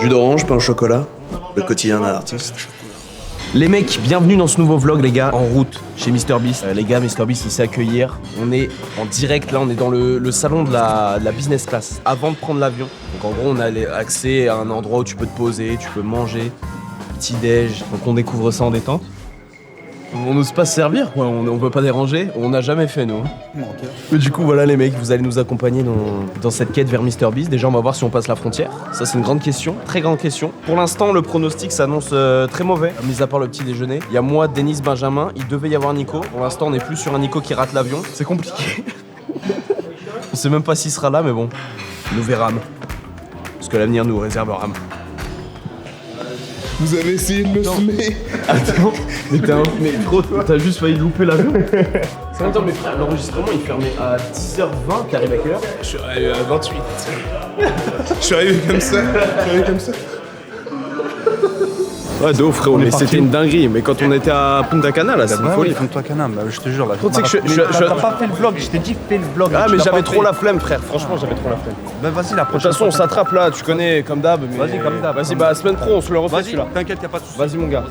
Jus d'orange, pain au chocolat, le quotidien d'un artiste. Les mecs, bienvenue dans ce nouveau vlog les gars, en route chez MrBeast. Les gars, MrBeast il s'est accueillir. On est en direct là, on est dans le salon de la business class avant de prendre l'avion. Donc en gros on a accès à un endroit où tu peux te poser, tu peux manger, petit déj. Donc on découvre ça en détente. On n'ose pas se servir quoi, on veut pas déranger, on n'a jamais fait nous. Okay. Mais du coup voilà les mecs, vous allez nous accompagner dans cette quête vers MrBeast. Déjà on va voir si on passe la frontière, ça c'est une grande question, très grande question. Pour l'instant le pronostic s'annonce très mauvais, mis à part le petit déjeuner. Il y a moi, Denis, Benjamin, il devait y avoir Nico. Pour l'instant on est plus sur un Nico qui rate l'avion, c'est compliqué. On sait même pas s'il sera là mais bon, nous verrons. Parce que l'avenir nous réservera. Vous avez essayé de me semer. Attends, mais gros, t'as juste failli louper l'avion. Attends, mais frère, l'enregistrement il fermait à 10h20, t'arrives à quelle heure? Je suis arrivé à 28. Je suis arrivé comme ça. Ouais, de ouf frérot, mais c'était une dinguerie. Mais quand on était à Punta Cana là, c'est une folie. Punta Cana, bah, je te jure là. Tu sais que t'as pas fait le vlog, je t'ai dit fais le vlog. Ah mais j'avais trop la flemme frère, franchement j'avais trop la flemme. Bah vas-y la prochaine. De toute façon on s'attrape là, tu connais comme d'hab. Vas-y comme d'hab. Vas-y bah semaine pro on se le refait Vas-y, celui-là. t'inquiète y'a pas de soucis. Vas-y mon gars.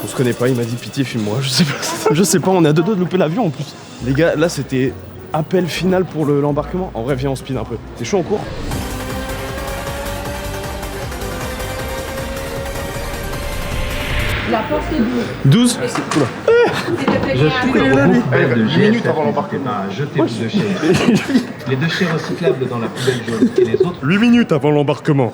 On se connaît pas, il m'a dit pitié filme-moi, je sais pas, on est à deux doigts de louper l'avion en plus. Les gars, là c'était appel final pour l'embarquement. En vrai viens on speed un peu. T'es chaud en cours? La porte est 12. Oula. Je suis au regroupement de GSF à jeter vos déchets. Les déchets recyclables dans la poubelle jaune et les autres. 8 minutes avant l'embarquement.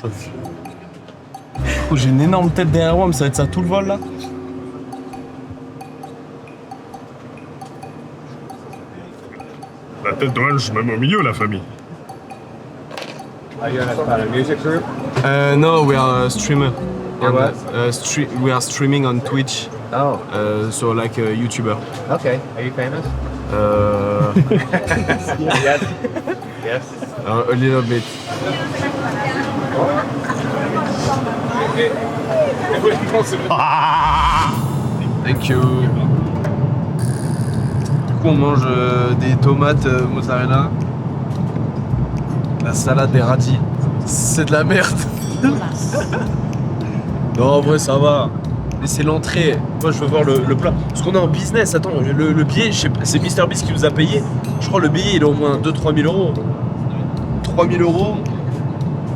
Oh, j'ai une énorme tête derrière moi, mais ça va être ça tout le vol là. La tête de je même au milieu, la famille. No, we are a streamer. We are streaming on Twitch. Oh. So like a YouTuber. Okay. Are you famous? Yes. Yes. A little bit. Thank you. Du coup, on mange des tomates mozzarella, la salade des radis. C'est de la merde. Non, en vrai, ça va. Mais c'est l'entrée. Moi, je veux voir le plat. Parce qu'on est en business. Attends, le billet, c'est MrBeast qui nous a payé. Je crois le billet, il est au moins 2-3 000 euros. 3 000 euros.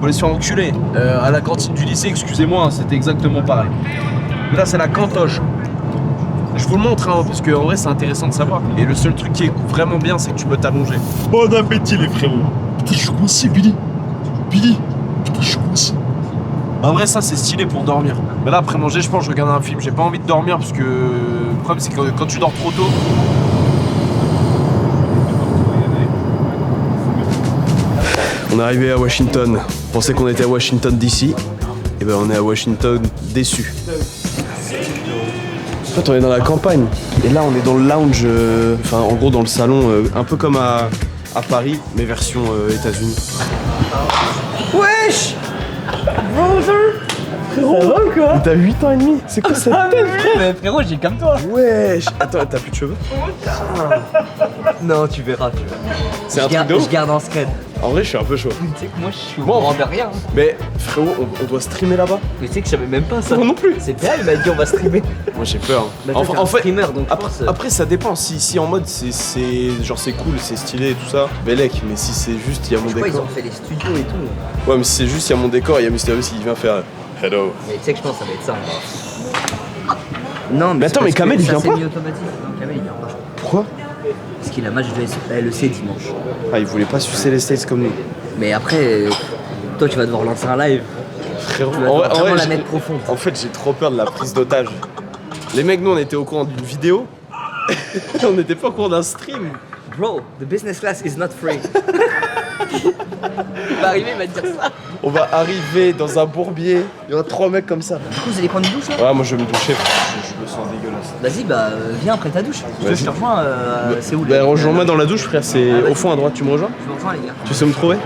On est sur enculé. À la cantine du lycée, excusez-moi, c'était exactement pareil. Mais là, c'est la cantoche. Je vous le montre, hein, parce qu'en vrai, c'est intéressant de savoir. Et le seul truc qui est vraiment bien, c'est que tu peux t'allonger. Bon appétit, les frérots. Putain, je suis coincé, Billy. Billy. Putain, je suis coincé. En vrai, ça, c'est stylé pour dormir. Mais là, après manger, je pense que je regarde un film. J'ai pas envie de dormir parce que le problème, c'est que quand tu dors trop tôt. On est arrivé à Washington. On pensait qu'on était à Washington DC. Et ben on est à Washington déçu. En fait on est dans la campagne. Et là on est dans le lounge, enfin en gros dans le salon, un peu comme à Paris, mais version États-Unis. Wesh! Bonjour! Frérot, ça va ou quoi? T'as 8 ans et demi? C'est quoi cette tête, frère? Mais frérot, j'ai comme toi! Wesh! Attends, t'as plus de cheveux? Non, tu verras. C'est un truc de ouf. Je garde en scred. En vrai, je suis un peu chaud. Tu sais que moi, je suis au Bon, courant de rien. Mais frérot, on doit streamer là-bas? Mais tu sais que je savais même pas ça. Moi non plus. C'est PA, il m'a dit on va streamer. Moi j'ai peur. Bah, toi, en fait, streamer, donc après ça dépend. Si en mode c'est genre c'est cool, c'est stylé et tout ça, Bellec. Mais si c'est juste il y a mon je crois décor. ils ont fait les studios et tout. Ouais, mais si c'est juste il y a mon décor, il y a MrBeast qui vient faire hello. Mais tu sais que je pense que ça va être ça. Non, mais attends, mais Kamel il vient pas? Non, Kamel il vient pas. Pourquoi? Parce qu'il a match de LEC dimanche. Ah, il voulait pas sucer les States comme nous. Mais après, toi tu vas devoir lancer un live. Frérot, Tu vas devoir vraiment la mettre profonde. En fait, j'ai trop peur de la prise d'otage. Les mecs, nous, on était au courant d'une vidéo. On n'était pas au courant d'un stream. Bro, the business class is not free. Il va arriver, il va te dire ça. On va arriver dans un bourbier. Il y aura 3 mecs comme ça. Du coup, vous allez prendre une douche là? Ouais, moi je vais me doucher. Je me sens dégueulasse. Vas-y, bah viens après ta douche. Je te rejoins, c'est où Bah, rejoins-moi dans la douche, frère. C'est au fond à droite. Tu me rejoins? Je vous rejoins, les gars. Tu sais où me trouver?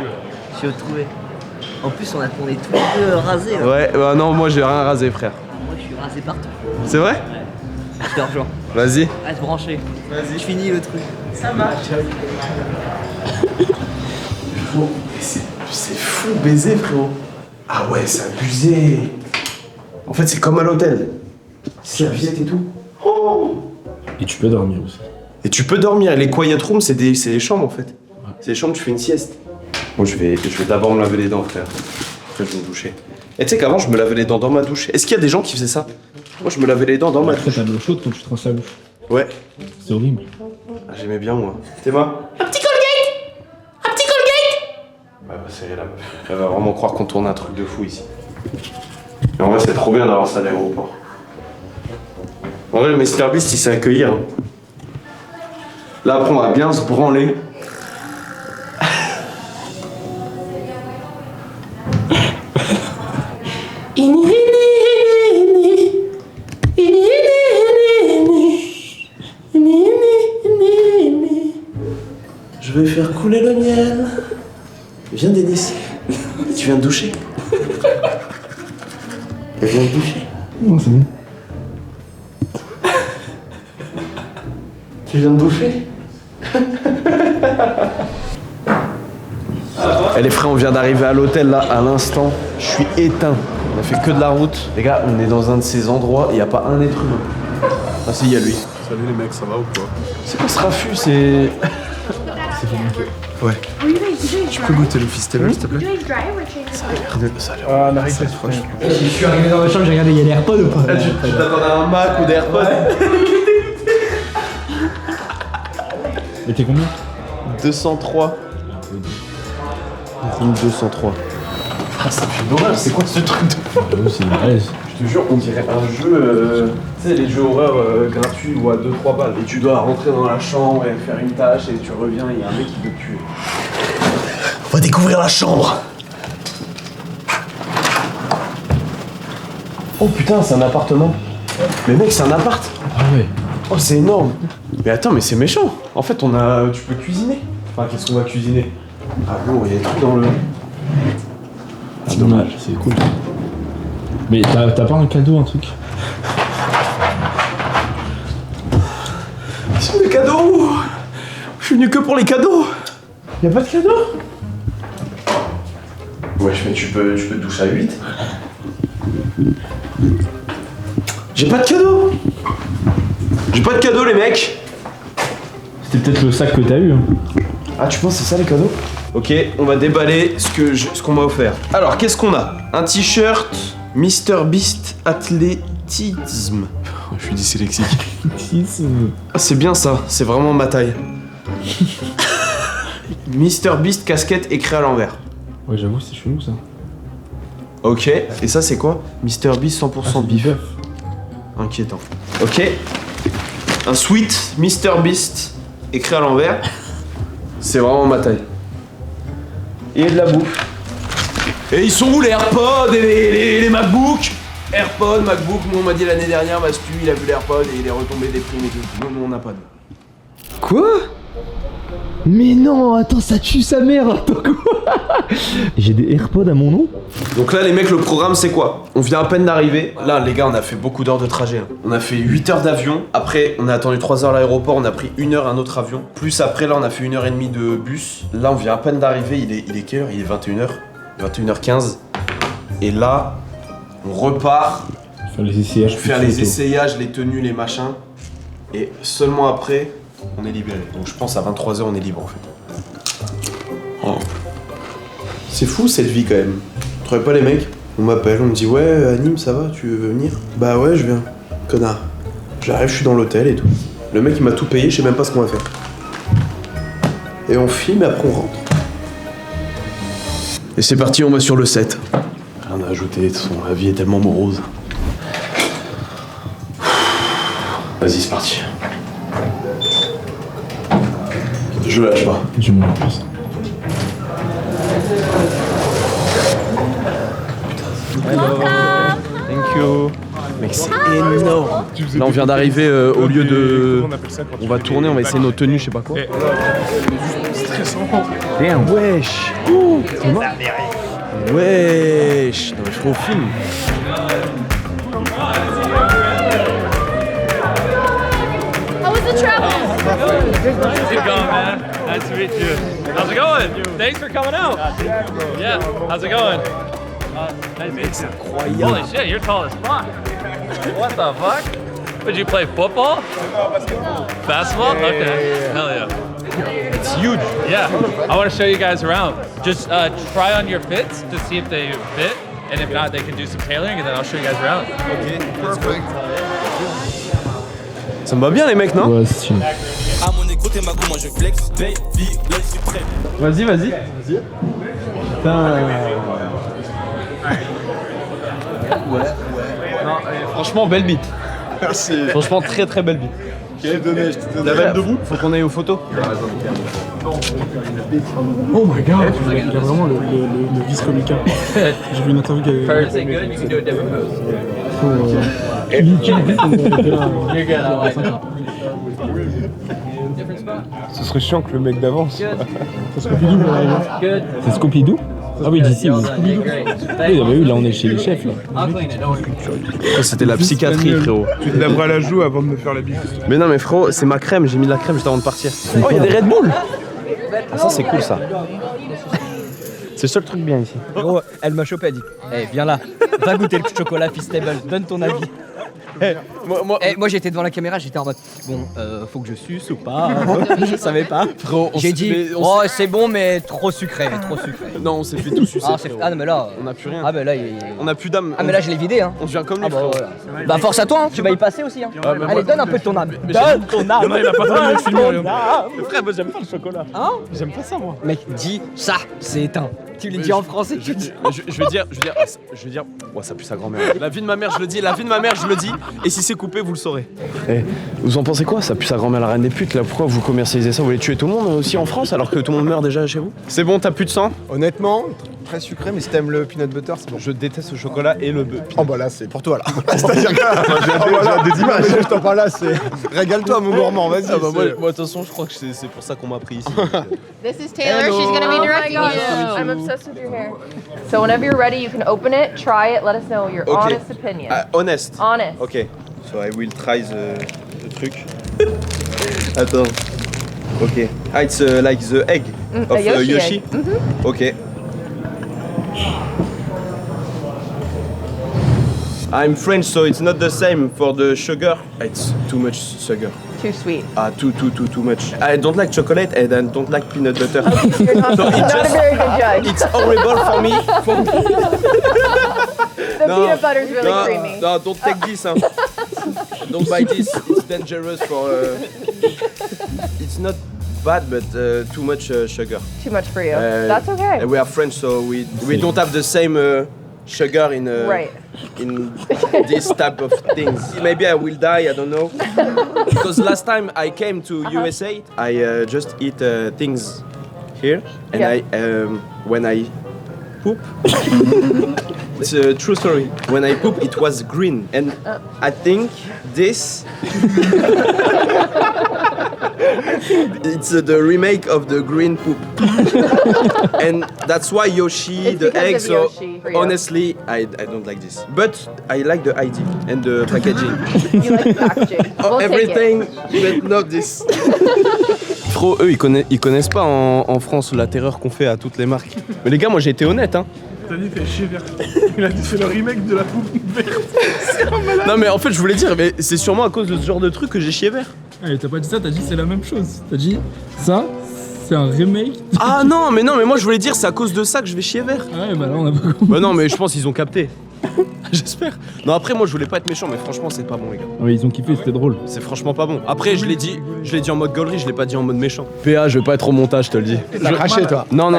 Je vais te trouver. En plus, on est tous les deux rasés là. Ouais, bah non, moi j'ai rien rasé, frère. Moi, je suis rasé partout. C'est vrai? Je te rejoins. Vas-y. Reste branché. Vas-y. Je finis le truc. Ça marche. frérot, c'est fou baiser, frérot. Ah ouais, c'est abusé. En fait, c'est comme à l'hôtel. Serviette et tout. Oh. Et tu peux dormir aussi. Et tu peux dormir. Les quiet rooms, c'est les chambres en fait. C'est les chambres où tu fais une sieste. Bon, je vais d'abord me laver les dents, frère. Après, je vais me doucher. Et tu sais qu'avant, je me lavais les dents dans ma douche. Est-ce qu'il y a des gens qui faisaient ça? Moi, je me lavais les dents dans ma Après, douche. t'as de l'eau chaude quand tu te rinces la bouche. Ouais. C'est horrible. Ah, j'aimais bien, moi. T'es moi? Un petit Colgate. Ouais, bah, c'est la meuf. Elle va vraiment croire qu'on tourne un truc de fou ici. Mais en vrai, c'est trop bien d'avoir ça à l'aéroport. En vrai, le Mr Beast, il sait accueillir. Hein. Là, après, on va bien se branler. Je vais faire couler le miel. Viens, Denis. Tu viens de doucher. Elle vient de doucher. Non, c'est bon. Tu viens de bouffer. Eh les frères, on vient d'arriver à l'hôtel là, à l'instant. Je suis éteint. On a fait que de la route. Les gars, on est dans un de ces endroits, il n'y a pas un être humain. Ah si, il y a lui. Salut les mecs, ça va ou quoi? C'est quoi ce raffut? C'est... Ouais. Tu peux goûter le Fistable, s'il te plaît? Ça a l'air... Ah, Marie, c'est franche. Je suis arrivé dans la chambre, j'ai regardé, il y a l'air pas ou pas? Tu t'attendais à un Mac ou des AirPods? Et t'es combien? 203. 1203. Ah, ça fait d'horreur, c'est quoi ce truc de... J'avoue, c'est une malaise. Je te jure, on dirait un jeu, tu sais, les jeux horreurs gratuits ou à 2-3 balles. Et tu dois rentrer dans la chambre et faire une tâche et tu reviens et il y a un mec qui veut te tuer. On va découvrir la chambre. Oh putain, c'est un appartement. Mais mec, c'est un appart. Ah ouais. Oh, c'est énorme. Mais attends, mais c'est méchant. En fait, tu peux cuisiner. Enfin, qu'est-ce qu'on va cuisiner? Ah bon, il y a des trucs dans le... Ah, dommage, c'est cool. Mais t'as pas un cadeau, un truc? Ils sont des cadeaux. Je suis venu que pour les cadeaux. Y'a pas de cadeaux? Wesh, mais tu peux te doucher à 8. J'ai pas de cadeau. J'ai pas de cadeau, les mecs. C'était peut-être le sac que t'as eu. Hein. Ah, tu penses que c'est ça les cadeaux? Ok, on va déballer ce qu'on m'a offert. Alors, qu'est-ce qu'on a? Un t-shirt Mr Beast Athlétisme. Je suis dyslexique. Ah, c'est bien ça, c'est vraiment ma taille. Mr Beast casquette écrit à l'envers. Ouais, j'avoue, c'est chelou ça. Ok, et ça c'est quoi? Mr Beast 100% beef. Inquiétant. Ok. Un sweat Mr Beast écrit à l'envers. C'est vraiment ma taille. Et de la bouffe. Et ils sont où les AirPods et les MacBooks? AirPods, MacBook, nous on m'a dit l'année dernière, Mastu il a vu les AirPods et il est retombé des primes et tout. Nous on n'a pas de... Quoi? Mais non, attends, ça tue sa mère, attends quoi? J'ai des AirPods à mon nom? Donc là les mecs, le programme c'est quoi? On vient à peine d'arriver. Là les gars, on a fait beaucoup d'heures de trajet. Hein. On a fait 8 heures d'avion. Après on a attendu 3 heures à l'aéroport, on a pris 1 heure un autre avion. Plus après là on a fait 1h30 de bus. Là on vient à peine d'arriver, il est quelle heure? Il est 21h. 21h15. Et là, on repart. Faire les essayages. Faire les essayages, les tenues, les machins. Et seulement après, on est libéré. Donc je pense à 23h on est libre en fait. Oh. C'est fou cette vie quand même. Tu trouvais pas les mecs? On m'appelle, on me dit ouais Nîmes ça va, tu veux venir? Bah ouais je viens. Connard. J'arrive, je suis dans l'hôtel et tout. Le mec il m'a tout payé, je sais même pas ce qu'on va faire. Et on filme et après on rentre. Et c'est parti, on va sur le set. Rien à ajouter, de toute façon la vie est tellement morose. Vas-y c'est parti. Je lâche pas. Je m'en plus. Thank you. Mec, c'est énorme. Là, on vient d'arriver au lieu de. On va tourner, on va essayer nos tenues, je sais pas quoi. Damn. Wesh. Ouh, wesh. Non, mais je crois au film. How was the travel. Keep going, man. Nice to meet you. How's it going? Thanks for coming out. Yeah. How's it going? Nice to meet you. Holy shit, you're tall as fuck. What the fuck? Would you play football? Basketball? Okay. Hell yeah. It's huge. Yeah. I want to show you guys around. Just try on your fits to see if they fit. And if not, they can do some tailoring and then I'll show you guys around. Ok, perfect. Ça me va bien les mecs, non? Ouais, c'est chiant. À mon écoute et ma go, moi je flex, baby, l'œil suprême. Vas-y, vas-y. Putain. Non, franchement, belle bite. Merci. Franchement, très très belle bite. Quelle donnée, je te donne. La même debout? Faut qu'on aille aux photos. Oh my god, il a vraiment le vice comica. J'ai vu une interview qui avait. Is it good? You can do a different pose. Ce serait chiant que le mec d'avance. C'est Scooby-Doo, Good. C'est Scooby-Doo? Ah oui, d'ici. Oui, Great. oui, là on est chez les chefs là. I'll clean it, don't worry. C'était la psychiatrie, frérot. Tu te laveras la joue avant de me faire la bite. Mais non, mais frérot, c'est ma crème. J'ai mis de la crème juste avant de partir. Oh, il y a des Red Bull. Ah, ça, c'est cool ça. C'est le seul truc bien ici. Gros, elle m'a chopé, elle dit hey, viens là, va goûter le chocolat Feastable, donne ton avis. Moi j'étais devant la caméra, j'étais en mode bon, faut que je suce ou pas. Je savais pas. Frérot, J'ai dit oh c'est bon mais trop sucré, trop sucré. Non, on s'est fait tout sucer. Ah non mais là. On a plus rien. Ah bah là On a plus d'âme. Ah mais là je l'ai vidé hein. On devient comme lui, Ah bah, frérot. voilà. Bah force à toi, hein. Tu vas y passer aussi hein. Allez donne un peu de ton âme. Donne ton âme. Il y en a, il a pas fallu les filmer. Donne ton âme. Frère, moi j'aime pas le chocolat. Hein? J'aime pas ça, moi. Mec dis ça, c'est éteint. Tu le dis en français, tu dis. Je veux dire, ouais, ça pue sa grand-mère. La vie de ma mère, je le dis, la vie de ma mère, je le dis. Et si c'est coupé, vous le saurez. Eh, vous en pensez quoi? Ça pue sa grand-mère, la reine des putes, là. Pourquoi vous commercialisez ça? Vous voulez tuer tout le monde aussi en France alors que tout le monde meurt déjà chez vous? C'est bon, t'as plus de sang? Honnêtement, très sucré, mais si t'aimes le peanut butter, c'est bon. Je déteste le chocolat et le bœuf. Oh bah là, c'est pour toi là. C'est-à-dire que des images. Je t'en parle là, c'est. Régale-toi, mon gourmand, vas-y. Ah bah moi, de toute façon, je crois que c'est pour ça qu'on m'a pris ici. This is Taylor. She's gonna be directing you. I'm obsessed with your hair. So whenever you're ready, you can open it, try it, let us know your Okay. honest opinion. Honest. Honest. Ok. So I will try the truc. Attends. Ok. Ah, it's like the egg of Yoshi Yoshi. egg. Ok. I'm French, so it's not the same for the sugar. It's too much sugar. Too sweet. Ah, too much. I don't like chocolate and I don't like peanut butter. You're not, So it not just- a very good judge. It's horrible for me. The peanut butter's really creamy. No, don't take this. Huh? Don't buy this. It's dangerous for. It's not bad, but too much sugar. Too much for you. That's okay. We are French, so we don't have the same sugar in Right. in this type of things. Maybe I will die. I don't know. Because last time I came to USA, I just eat things here, and Yeah. when I poop. It's a true story. When I poop, it was green, and I think this. It's the remake of the green poop, and that's why Yoshi, It's the because egg. of So Yoshi for you. honestly, I don't like this, but I like the idea and the packaging. You like the packaging. We'll Everything, take it. but not this. Frérot, eux, ils connaissent pas en France la terreur qu'on fait à toutes les marques. Mais les gars, moi j'ai été honnête, hein. T'as dit, fait chier vert. Il a fait le remake de la poupe verte. Non mais en fait, je voulais dire, mais c'est sûrement à cause de ce genre de truc que j'ai chié vert. Ah, t'as pas dit ça, t'as dit c'est la même chose. T'as dit ça, c'est un remake. Ah non, mais moi je voulais dire, c'est à cause de ça que je vais chier vert. Ouais, bah là on a pas compris. Bah non, mais je pense qu'ils ont capté. J'espère. Non, après, moi je voulais pas être méchant, mais franchement, c'est pas bon, les gars. Ouais, ils ont kiffé, c'était drôle. C'est franchement pas bon. Après, je l'ai dit en mode gaulerie, je l'ai pas dit en mode méchant. PA, je vais pas être au montage, je te le dis. T'as craché, toi. Non,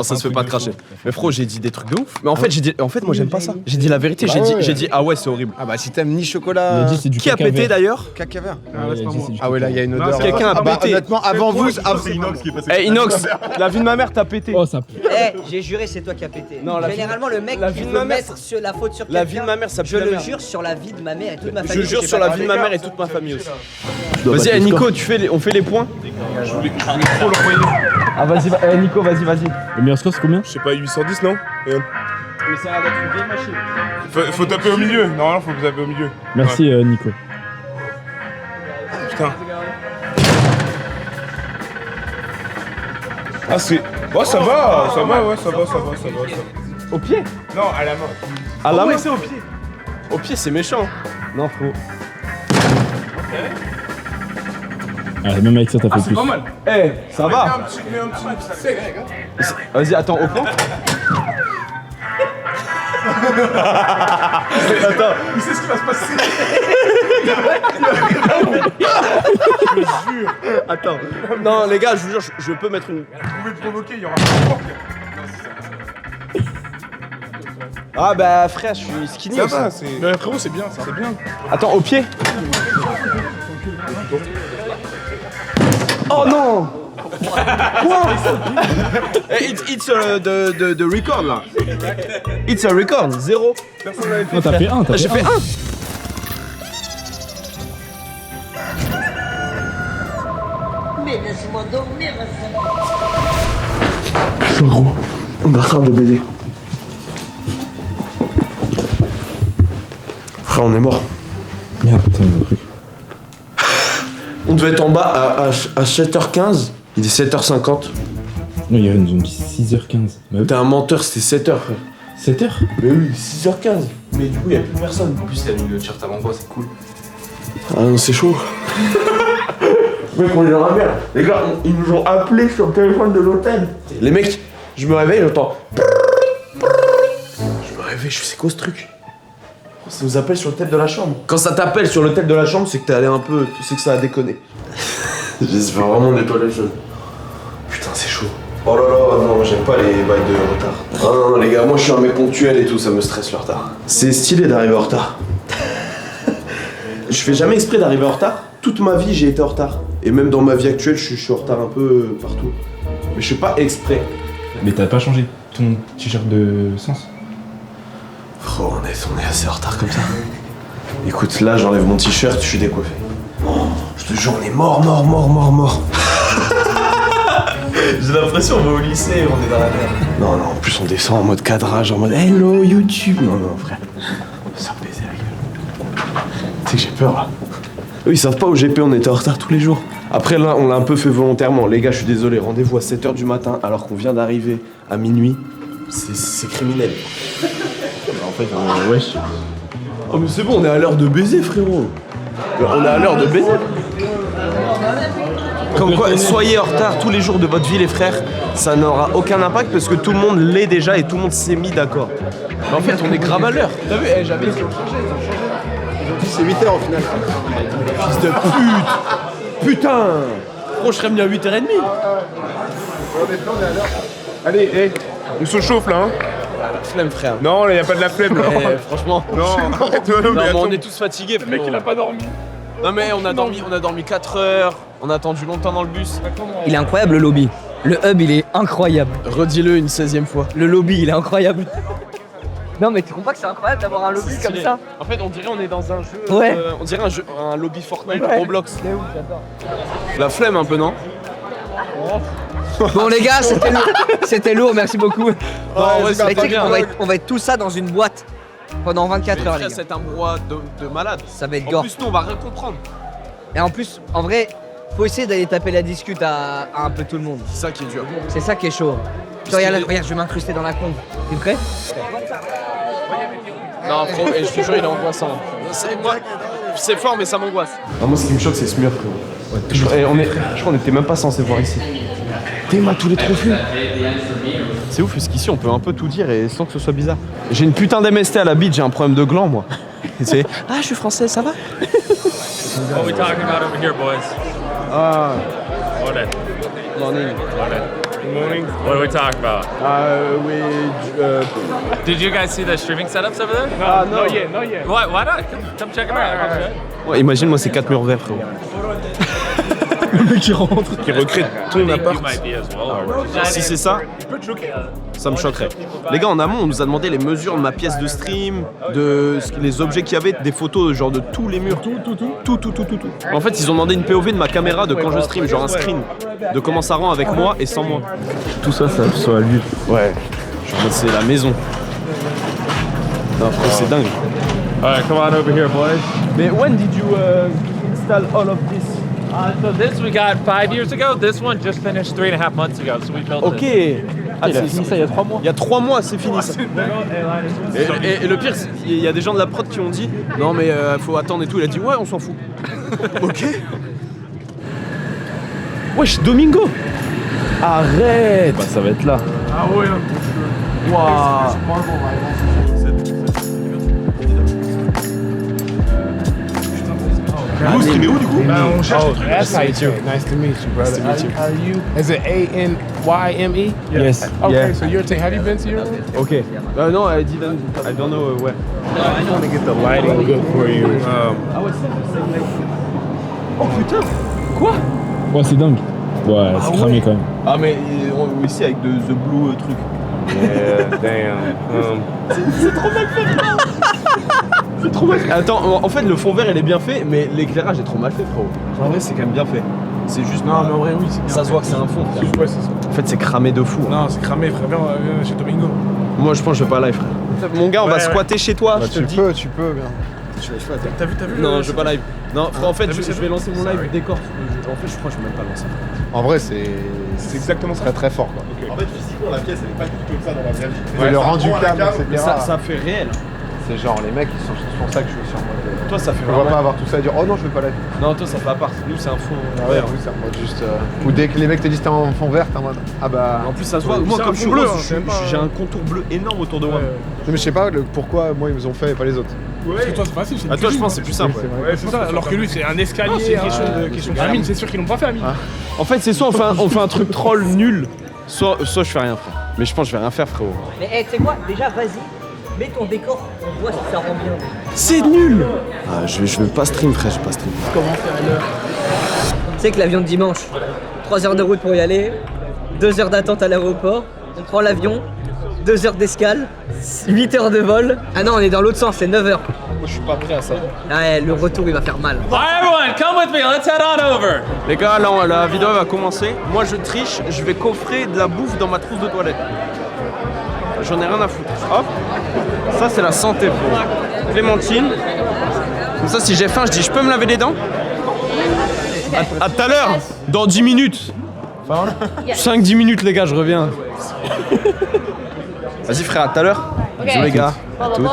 ça se fait pas de cracher. Mais frérot, j'ai dit des trucs de ouf. Mais en fait, moi j'aime pas ça. J'ai dit la vérité, j'ai dit ah ouais, c'est horrible. Ah bah si t'aimes ni Il a chocolat. dit c'est du Qui a caca pété vert. d'ailleurs? Caca vert. Ah, c'est pas moi. Ah ouais, là il y a une odeur. Quelqu'un a Ah bah, pété. honnêtement, avant vous. C'est Inox qui est passé. Eh Inox, la vie de ma mère t'a pété. Oh, ça pue. Eh, j'ai juré c'est toi qui as pété. Non, la vie- Généralement le mec la qui vie de veut ma mère, mettre la faute sur quelqu'un. La vie de ma mère, ça pue Je la le merde. jure sur la vie de ma mère et toute ma Je famille. jure sais sur pas la vie de ma parler. mère et toute ma famille aussi. dois Vas-y, battre eh, le Nico, score. on fait les points. Je voulais trop l'envoyer. Ah vas-y, Nico, vas-y. Le meilleur score, c'est combien? Je sais pas, 810 non? Regarde. Mais ça a l'air d'être une vieille machine. Faut taper au milieu. Normalement, faut taper au milieu. Merci, Nico. Putain. Ah, c'est. Ouais, ça va, ça va. Au pied? Non, à la main. À la main? c'est au pied. Au pied, c'est méchant. Non, frérot. Ah, même avec ça, t'as fait plus. Pas mal. Eh, ça va? Mets un petit sec. Vas-y, attends, au point. Attends. Il sait ce qui va se passer. Je jure. Attends. Non, les gars, je vous jure, je peux mettre une. Vous pouvez provoquer, il y aura pas. Ah bah frère, je suis skinny Ça aussi. va, c'est. Mais frérot, c'est bien, c'est bien. Attends, au pied. Oh non. Quoi? It's the record là. It's a record, 0. Personne n'avait fait. Non, t'as fait un, J'ai fait 1. Mais laisse-moi dormir, Gros, on est en train de baiser. Frère, on est mort. Merde, putain, le truc. On devait être en bas à 7h15. Il est 7h50. Non, il y a une zone 6h15. T'es un menteur, c'était 7h, frère. 7h? Mais oui, 6h15. Mais du coup, il y a plus personne. En plus, il a mis le t-shirt avant moi, c'est cool. Ah non, c'est chaud. Mec, on est dans la merde. Les gars, ils nous ont appelés sur le téléphone de l'hôtel. Les mecs, je me réveille, j'entends. Je me réveille, je fais c'est quoi ce truc? Ça nous appelle sur le tel de la chambre. Quand ça t'appelle sur le tel de la chambre, c'est que t'es allé un peu. C'est que ça a déconné. J'espère vraiment nettoyer les choses. Putain, c'est chaud. Oh là là, non, j'aime pas les bails de retard. Ah non, les gars, moi je suis un mec ponctuel et tout, ça me stresse le retard. C'est stylé d'arriver en retard. Je fais jamais exprès d'arriver en retard. Toute ma vie, j'ai été en retard. Et même dans ma vie actuelle, je suis en retard un peu partout. Mais je fais pas exprès. Mais t'as pas changé ton t-shirt de sens? Oh, on est assez en retard comme ça. Écoute, là, j'enlève mon t-shirt, je suis décoiffé. Oh, je te jure, on est mort. J'ai l'impression, on va au lycée, on est dans la merde. Non, en plus, on descend en mode cadrage, en mode hello YouTube. Non, frère. On va se faire baiser la gueule. Tu sais que j'ai peur là. Eux, ils savent pas au GP, on était en retard tous les jours. Après, là, on l'a un peu fait volontairement. Les gars, je suis désolé, rendez-vous à 7h du matin alors qu'on vient d'arriver à minuit. C'est criminel. En fait, wesh. Oh, mais c'est bon, on est à l'heure de baiser, frérot. On est à l'heure de baiser. Comme quoi, soyez en retard tous les jours de votre vie, les frères. Ça n'aura aucun impact parce que tout le monde l'est déjà et tout le monde s'est mis d'accord. Mais en fait, on est grave à l'heure. T'as vu, j'avais. Ils ont dit c'est 8h au final. Fils de pute. Putain. Gros, je serais venu à 8h30. On est à l'heure. Allez, on se chauffe là, hein. La flemme, frère. Non, là, y a pas de la flemme. Franchement. Non, non, mais on est tous fatigués. Le mec, il a pas dormi. Non, mais on a dormi 4 heures. On a attendu longtemps dans le bus. Il est incroyable le lobby. Le hub, il est incroyable. Redis-le une 16e fois. Le lobby, il est incroyable. Non, mais tu comprends pas que c'est incroyable d'avoir un lobby comme ça? En fait, on dirait on est dans un jeu. Ouais. On dirait un lobby Fortnite, Ouais. Roblox. C'est ouf, j'adore. La flemme un peu, non? Bon les gars, c'était lourd, merci beaucoup. ouais, c'est Mais tu sais bien. on va être tout ça dans une boîte pendant 24 heures les gars. C'est un brouhaha de malade. Ça va être En gore. plus, nous, on va rien comprendre. Et en plus, en vrai, faut essayer d'aller taper la discute à un peu tout le monde. C'est ça qui est dur. C'est ça qui est chaud. Regarde, je vais m'incruster dans la con. T'es prêt? Non, frérot, et je te jure, il est angoissant. C'est fort, mais ça m'angoisse. Moi, ce qui me choque, c'est ce mur, frérot. Je crois qu'on était même pas censé voir ici. T'es tous les trophées. C'est ouf, parce qu'ici, on peut un peu tout dire et sans que ce soit bizarre. J'ai une putain d'MST à la bite, j'ai un problème de gland, moi. C'est ah, je suis français, ça va? What are we talking about over here, boys? Ah. Morning. Morning. Good morning. What are we talking about? Did you guys see the streaming setups over there? Ah, not yet. Why not? Come check them out. Ouais, imagine, moi, c'est 4 murs verts, frérot. Le mec qui rentre. Qui recrée ton appart. You might be as well. Si c'est ça, ça me choquerait. Les gars, en amont, on nous a demandé les mesures de ma pièce de stream, les objets qu'il y avait, des photos genre de tous les murs. Tout. En fait, ils ont demandé une POV de ma caméra de quand je stream, genre un screen, de comment ça rend avec moi et sans moi. Tout ça, ça soit à lui. Ouais, genre c'est la maison. Non, après, c'est dingue. Alright, come on over here, boys. Mais when did you install all of this? So this we got 5 years ago. This one just finished 3.5 months ago. So we built Ok. this. Ah, il a fini ça il y a 3 mois. Il y a 3 mois, c'est fini ça. Et le pire, il y a des gens de la prod qui ont dit non mais faut attendre et tout. Il a dit ouais, on s'en fout. Ok. Wesh, Domingo. Arrête. Bah ça va être là. Ah ouais. Waouh. Vous streamez où du coup? On cherche des trucs. That's nice to meet you, brother. Are you? Is it ANYME? Yes. Okay, Yeah. so you're have you been to Europe? Ok. No, I didn't. I don't know where. I want to get the lighting good for you. Oh putain. Quoi? Ouais, c'est dingue. Ouais, c'est cramé quand même. Ah mais ici avec The Blue truc. Yeah, damn. C'est trop mal fait. C'est trop mal fait. Attends, en fait le fond vert il est bien fait, mais l'éclairage est trop mal fait, frérot. En vrai c'est quand même bien fait. C'est juste. Non, mais en vrai, oui, c'est bien. Ça se voit que c'est un fond. Frère. Ouais, c'est ça. En fait c'est cramé de fou. Non, c'est cramé, frère. Viens chez Domingo. Moi je pense que je vais pas live, frère. Mon gars, on va squatter chez toi. Bah, je te le dis. tu peux, bien. T'as vu Non, je vais pas live. Non, frère, en fait, T'as je vu, vais lancer mon live décor. En fait, je crois que je vais même pas lancer. En vrai, c'est exactement très très fort, quoi. En fait, physiquement, la pièce, elle est pas du tout comme ça dans la vraie vie. Mais le rendu cam, Mais etc. ça fait réel. C'est genre, les mecs, c'est pour ça que je suis sur mode. Toi, ça fait Je vois pas avoir tout ça et dire, oh non, je veux pas la. Non, toi, ça fait à part. Nous, c'est un fond. Ouais, oui, c'est en mode juste. Ou dès que les mecs te disent t'es en fond vert, t'es en mode. Ah bah. En plus, ça se voit. Moi, comme je suis bleu, rose, j'ai un contour bleu énorme autour de moi. Non, mais je sais pas pourquoi moi ils nous ont fait et pas les autres. Parce que toi, c'est facile. Ah, toi, je pense que c'est plus simple. Ouais, c'est ça. Alors que lui, c'est un escalier. C'est une question de Amine, c'est sûr qu'ils l'ont pas fait, Amine. En fait, c'est soit on fait un truc troll nul, soit je fais rien, frère. Mais je pense que je vais rien faire, frérot. Mais hey, tu sais quoi? Déjà, vas-y, mets ton décor, on voit si ça rend bien. C'est nul. Ah, je vais pas stream, frère, je vais pas stream. Comment faire à l'heure? Tu sais que l'avion de dimanche, 3 heures de route pour y aller, 2 heures d'attente à l'aéroport, on prend l'avion, 2 heures d'escale, 8 heures de vol. Ah non, on est dans l'autre sens, c'est 9 heures. Moi, je suis pas prêt à ça. Ah ouais, le retour il va faire mal. Alright, everyone, come with me. Let's head on over. Les gars, là, la vidéo va commencer. Moi, je triche, je vais coffrer de la bouffe dans ma trousse de toilette. J'en ai rien à foutre. Hop. Ça, c'est la santé pour Clémentine. Comme ça, si j'ai faim, je dis, je peux me laver les dents? À tout à l'heure. Dans 10 minutes. 5-10 minutes, les gars, je reviens. Vas-y, frère, à tout à l'heure. Bisous, les gars. À toutes.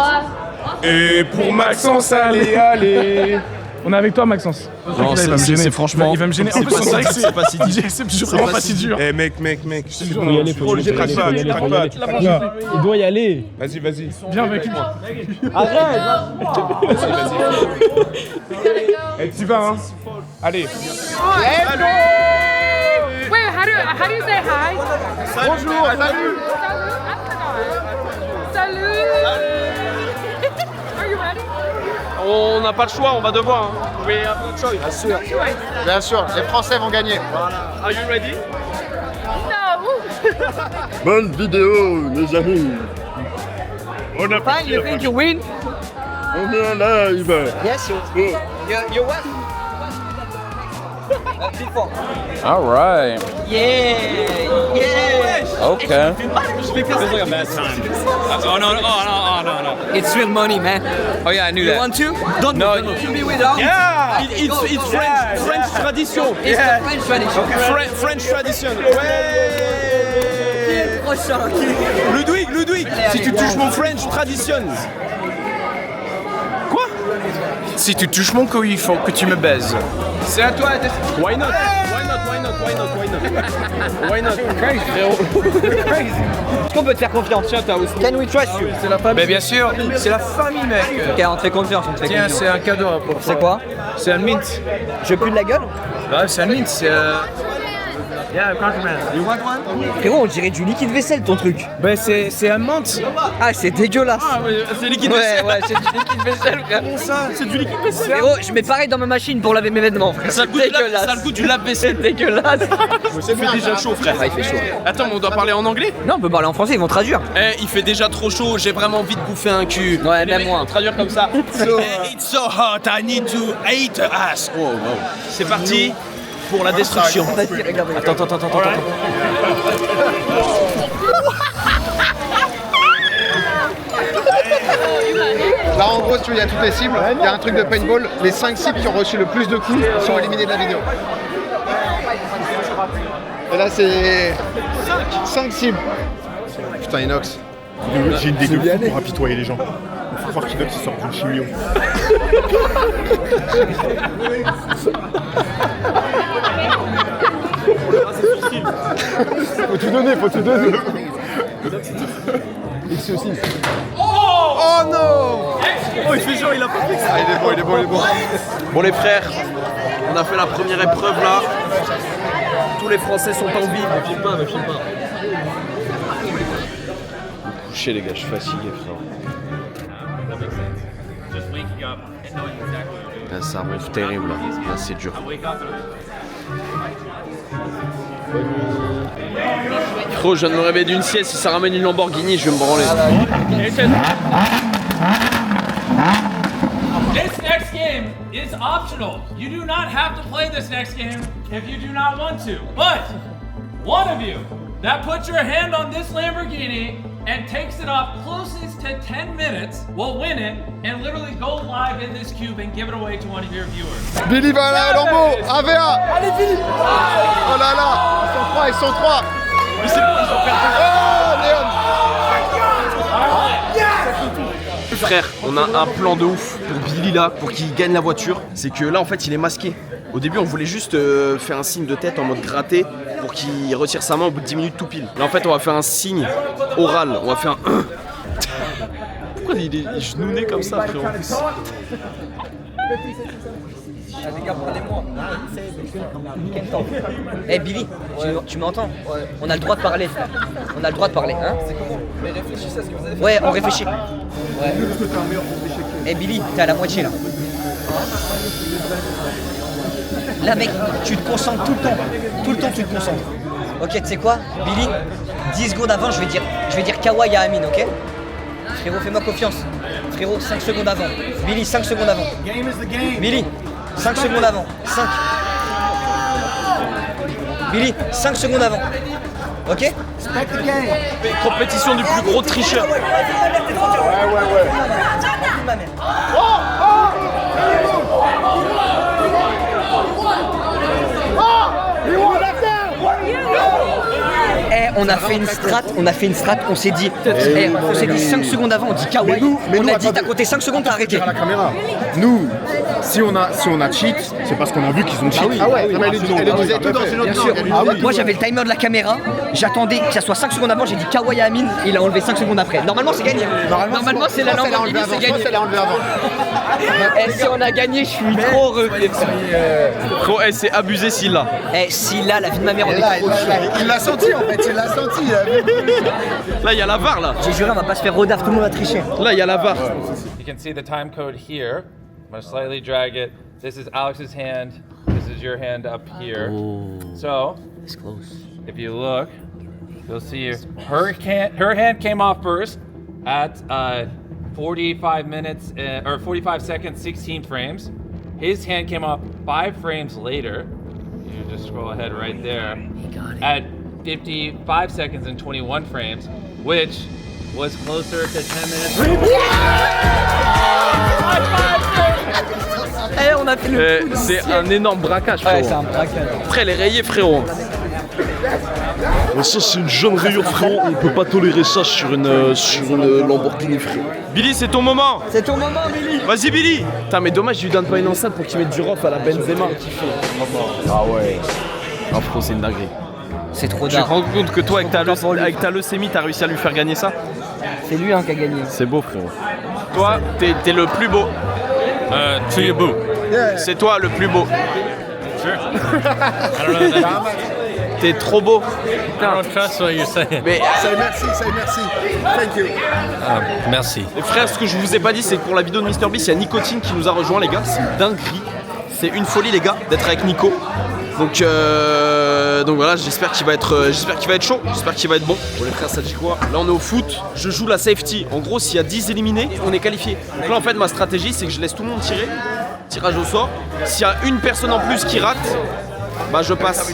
Et pour Maxence, allez. On est avec toi, Maxence. Non, c'est franchement. Il va me gêner. En plus, on dirait que c'est pas si dur. C'est vraiment pas si dur. Eh mec. Faut y aller, faut y aller. Il doit y aller. Vas-y. Viens avec lui. Arrête. Eh, tu vas, hein. Allez. Wait, how do you say hi? Bonjour, salut. Salut. Are you ready? On n'a pas le choix, on va devoir. We have no choice. Bien sûr, les Français vont gagner. Voilà. Are you ready? No. Bonne vidéo, les amis. On a Fine, you think you win? On est en live. Yes, you what? Before. All right. Yeah. Okay. Feels like a bad time. Oh no. It's real money, man. Oh yeah, I knew that. You want to? Don't you be without. Yeah! It's French tradition. It's the French tradition. French tradition. Qui est le prochain? Ludwig, si tu touches mon French tradition. Quoi? Si tu touches mon cou, il faut que tu me baises. C'est à toi. Why not? Why not? Crazy. Est-ce qu'on peut te faire confiance? Tiens, t'as aussi. Can we trust you? C'est la famille. Mais bien sûr, c'est la famille, mec. Ok, on te fait confiance, on te fait Tiens, confiance. c'est un cadeau pour toi. C'est quoi? C'est un mint. Je pue de la gueule? Ouais, c'est un mint, c'est Yeah, compliment. You want one? Frérot, on dirait du liquide vaisselle ton truc. Ben c'est un menthe. Ah, c'est dégueulasse. Ah, mais c'est liquide vaisselle. Ouais, c'est du liquide vaisselle, frère. C'est du liquide vaisselle. Frérot, je mets pareil dans ma machine pour laver mes vêtements, frère. Ça a le goût du lave-vaisselle. C'est dégueulasse. Il fait déjà chaud, frère. Ouais, il fait chaud. Attends, mais on doit parler en anglais? Non, on peut parler en français, ils vont traduire. Eh, il fait déjà trop chaud, j'ai vraiment envie de bouffer un cul. Ouais, même moi. Traduire comme ça. It's so hot, I need to eat a ass. Oh, wow. C'est parti pour la destruction. Vas-y, regarde. Attends. Là, en gros, il y a toutes les cibles. Il y a un truc de paintball. Les 5 cibles qui ont reçu le plus de coups sont éliminées de la vidéo. Et là, c'est 5 cibles. Putain, Inox. J'ai une idée de fou pour apitoyer les gens. Il faut croire qu'Inox sort d'une chimio. Faut tout donner, faut tout donner. X aussi. Oh non! Oh, il fait genre, il a pas fait ça. Ah, il est bon, il est bon, il est bon. Bon les frères, on a fait la première épreuve là. Tous les Français sont en vie. Me filme pas, me filme pas. Couchez les gars, je suis fatigué frère. Là, ça ronfle terrible là, c'est dur. Frérot, je viens de me réveiller d'une sieste, si ça ramène une Lamborghini, je vais me branler. This next game is optional. You do not have to play this next game if you do not want to. But one of you that puts your hand on this Lamborghini and takes it off closest to 10 minutes will win it and literally go live in this cube and give it away to one of your viewers. Billy va à Lambo, 1v1. Allez Billy. Oh là là, ils sont 3. Mais c'est bon, ils ont perdu. Oh Léon. Frère, on a un plan de ouf pour Billy là, pour qu'il gagne la voiture. C'est que là en fait il est masqué. Au début on voulait juste faire un signe de tête en mode gratté pour qu'il retire sa main au bout de 10 minutes tout pile. Là en fait on va faire un signe oral, on va faire un... Pourquoi il est genouné comme ça frérot? Eh Billy, tu m'entends? On a le droit de parler, frère. On a le droit de parler, hein? Mais réfléchissez à ce que vous avez fait. Ouais, on réfléchit. Ouais. Eh Billy, t'es à la moitié là. Là mec, tu te concentres tout le temps. Tout le temps tu te concentres. Ok, tu sais quoi, Billy? 10 secondes avant, je vais dire kawaii à Amine, ok? Frérot, fais-moi confiance. Frérot, 5 secondes avant. Billy, 5 secondes avant. Billy, 5 secondes avant. 5. Billy, 5 secondes avant. Ok? Compétition du plus gros tricheur. Ouais. Eh, on a fait une strat, on s'est dit 5 secondes avant, on dit kawaii. On a dit, t'as compté 5 secondes, t'as arrêté. La caméra. Nous, si on a cheat, c'est parce qu'on a vu qu'ils ont cheat. Ah ouais, non, mais elle disait tout dans une autre Bien sûr. langue. Moi j'avais le timer de la caméra, j'attendais que ça soit 5 secondes avant, j'ai dit kawaii à Amine, il a enlevé 5 secondes après. Normalement c'est gagné. Normalement c'est la Lamborghini, c'est gagné. Et si on a gagné, je suis trop heureux. Frérot, c'est abusé s'il l'a. Eh, s'il l'a, la vie de ma mère, on est trop chaud. Il l'a senti en fait, il l'a senti. Là, il y a la VAR là. J'ai juré, on va pas se faire rodaf, tout le monde va tricher. Là, il y a la VAR. You can see the time code here. I'm gonna slightly drag it. This is Alex's hand. This is your hand up here. So, it's close. If you look, you'll see her hand came off first at 45 minutes or 45 seconds, 16 frames. His hand came off 5 frames later. You just scroll ahead right there. He got it. At 55 seconds and 21 frames, which was closer to 10 minutes. Eh, on a fait le c'est un énorme braquage, frérot. Ouais, c'est un braquage. Après, les rayés, frérot. Mais ça, c'est une jeune rayure, frérot. On peut pas tolérer ça sur une Lamborghini, frérot. Billy, c'est ton moment. C'est ton moment, Billy. Vas-y, Billy. Putain, mais dommage, je lui donne pas une enceinte pour qu'il mette du rough à la Benzema. Ah ouais. Ah, frérot, c'est une dinguerie. C'est trop Tu te d'art. rends compte que toi, avec ta leucémie, t'as réussi à lui faire gagner ça? C'est lui qui a gagné. C'est beau, frérot. Toi, t'es le plus beau. To your boo. C'est toi le plus beau. Sure. I don't know that. T'es trop beau. I don't trust what you're saying. Mais Say merci. Thank you. Merci. les frères, ce que je vous ai pas dit, c'est que pour la vidéo de MrBeast, il y a Nicotine qui nous a rejoint, les gars. C'est une dinguerie. C'est une folie, les gars, d'être avec Nico. Donc voilà, j'espère qu'il va être chaud, j'espère qu'il va être bon. Bon les frères, ça dit quoi? Là on est au foot, je joue la safety. En gros, s'il y a 10 éliminés, on est qualifié. Donc là en fait, ma stratégie, c'est que je laisse tout le monde tirer. Tirage au sort. S'il y a une personne en plus qui rate, bah je passe.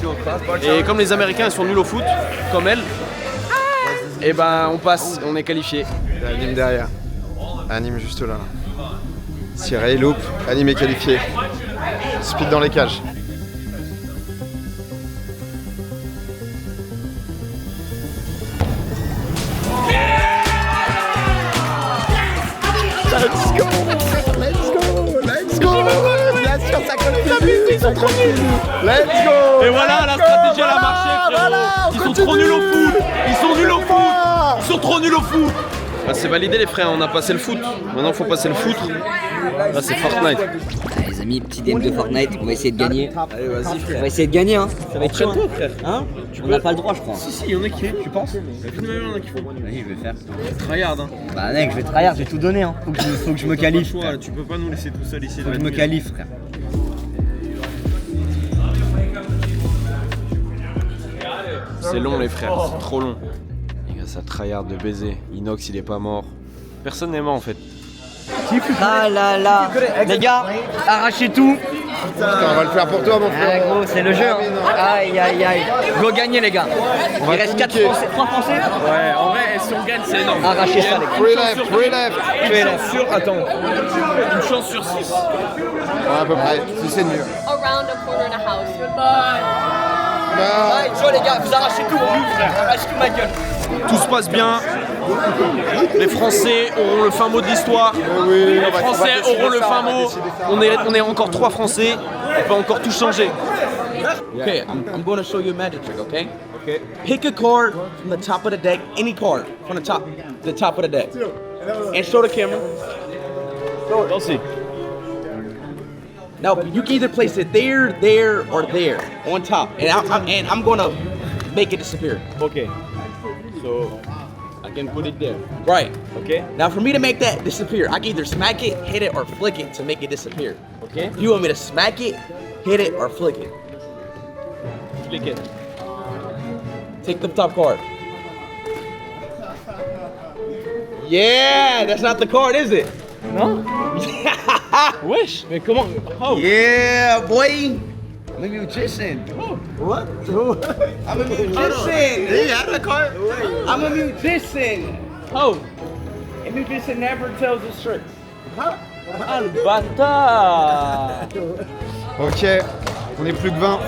Et comme les Américains ils sont nuls au foot, comme elle, et bah on passe, on est qualifié. Anime derrière. Anime juste là. Tiré, loop, animé qualifié. Speed dans les cages. Let's go! Let's go! Let's go! Bien sûr, ça continue! Ils sont trop nuls! Let's go! Et voilà, la stratégie elle a marché, frérot! Ils sont trop nuls au foot! Ils sont nuls au foot! Ils sont trop nuls au foot! Ah, c'est validé les frères, on a passé le foot. Maintenant faut passer le foutre. Là c'est Fortnite. Les amis, petit DM de Fortnite, on va essayer de gagner. Allez vas-y frère. On va essayer de gagner hein. Ça va être chaud. Entraîne-toi frère. Hein On n'a pas le droit je crois. Si, y'en a qui tu penses? Il y en a qui font. Vas-y, je vais faire. Tryhard hein. Bah mec, je vais tryhard, j'ai tout donné hein. Faut que je me qualifie. Choix, tu peux pas nous laisser tout seul ici. Faut que je me qualifie frère. C'est long les frères, c'est trop long. Les gars, ça tryhard de baiser. Inox il est pas mort. Personne n'est mort en fait. Ah là là. Les gars, arrachez tout. Putain, on va le faire pour toi, mon frère. Ah gros, c'est le jeu. Hein. Aïe aïe aïe. Go gagner les gars. Il reste 4 Français, 3 Français. Ouais, en vrai, si on gagne, c'est énorme. Arrachez ça les gars. Free left. Une chance sur 6. Ouais, à peu près. Si c'est mieux. Around a corner in a house. Goodbye. Allez, ciao les gars, vous arrachez tout. Arrachez tout ma gueule. Tout se passe bien. Les Français auront le fin mot de l'histoire. Les Français auront le fin mot. On est encore 3 Français. On peut encore tout changer. Okay, I'm going to show you a magic trick, okay? Okay. Pick a card from the top of the deck, any card from the top of the deck, and show the camera. Don't see. Now you can either place it there, or there on top, and I'm going to make it disappear. Okay. So I can put it there. Right. Okay. Now for me to make that disappear, I can either smack it, hit it, or flick it to make it disappear. Okay. You want me to smack it, hit it, or flick it? Click it. Take the top card. Yeah, that's not the card, is it? No? Wesh, mais comment? How? Yeah, boy. I'm a musician. What? I'm a musician. You have a card? I'm a musician. How? A musician never tells the truth. Ah, le bâtard! Ok, on est plus que 20.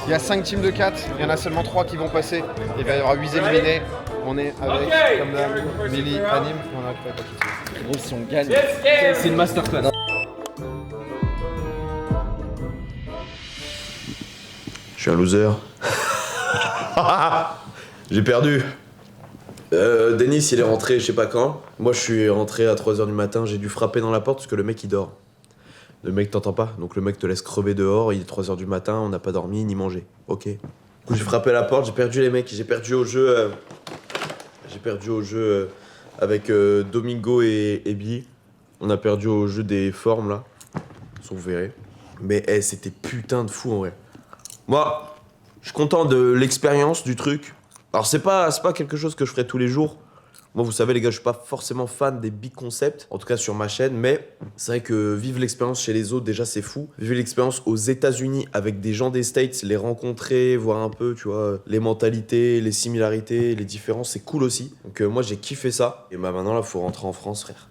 Il y a 5 teams de 4. Il y en a seulement 3 qui vont passer. Il va y avoir 8 éliminés. On est avec, comme d'hab, Billy, Anime. On a récupéré pas qui. Gros, si on gagne, c'est une masterclass. Je suis un loser. J'ai perdu. Denis, il est rentré je sais pas quand. Moi, je suis rentré à 3h du matin. J'ai dû frapper dans la porte parce que le mec, il dort. Le mec t'entend pas, donc le mec te laisse crever dehors. Il est 3h du matin, on n'a pas dormi ni mangé. Ok. Du coup, j'ai frappé à la porte, j'ai perdu les mecs. J'ai perdu au jeu. Avec Domingo et Billy. On a perdu au jeu des formes là. Vous verrez. Mais c'était putain de fou en vrai. Moi, je suis content de l'expérience du truc. Alors c'est pas quelque chose que je ferai tous les jours. Moi, vous savez les gars, je suis pas forcément fan des big concepts, en tout cas sur ma chaîne, mais c'est vrai que vivre l'expérience chez les autres, déjà c'est fou. Vivre l'expérience aux États-Unis avec des gens des States, les rencontrer, voir un peu, tu vois, les mentalités, les similarités, les différences, c'est cool aussi. Donc moi j'ai kiffé ça. Et bah maintenant là, faut rentrer en France, frère.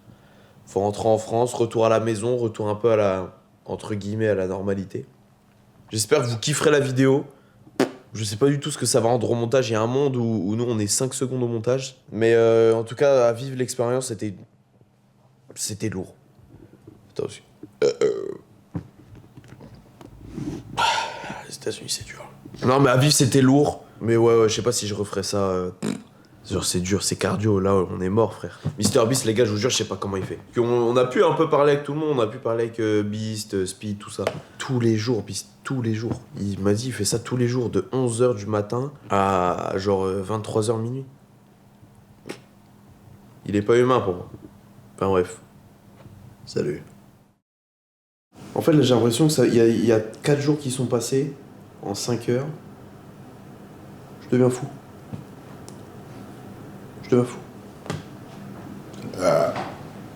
Faut rentrer en France, retour à la maison, retour un peu à la, entre guillemets, à la normalité. J'espère que vous kifferez la vidéo. Je sais pas du tout ce que ça va rendre au montage. Il y a un monde où nous on est 5 secondes au montage. Mais en tout cas, à vivre l'expérience, c'était lourd. Attends aussi. Les États-Unis, c'est dur. Non, mais à vivre, c'était lourd. Mais ouais, je sais pas si je referais ça. Genre, c'est dur, c'est cardio. Là, on est mort, frère. MrBeast, les gars, je vous jure, je sais pas comment il fait. On a pu un peu parler avec tout le monde. On a pu parler avec Beast, Speed, tout ça. Tous les jours, Beast, tous les jours. Il m'a dit, il fait ça tous les jours, de 11h du matin à genre 23h minuit. Il est pas humain pour moi. Enfin bref. Salut. En fait, là, j'ai l'impression que il y a 4 jours qui sont passés en 5 heures. Je deviens fou. Je deviens fou.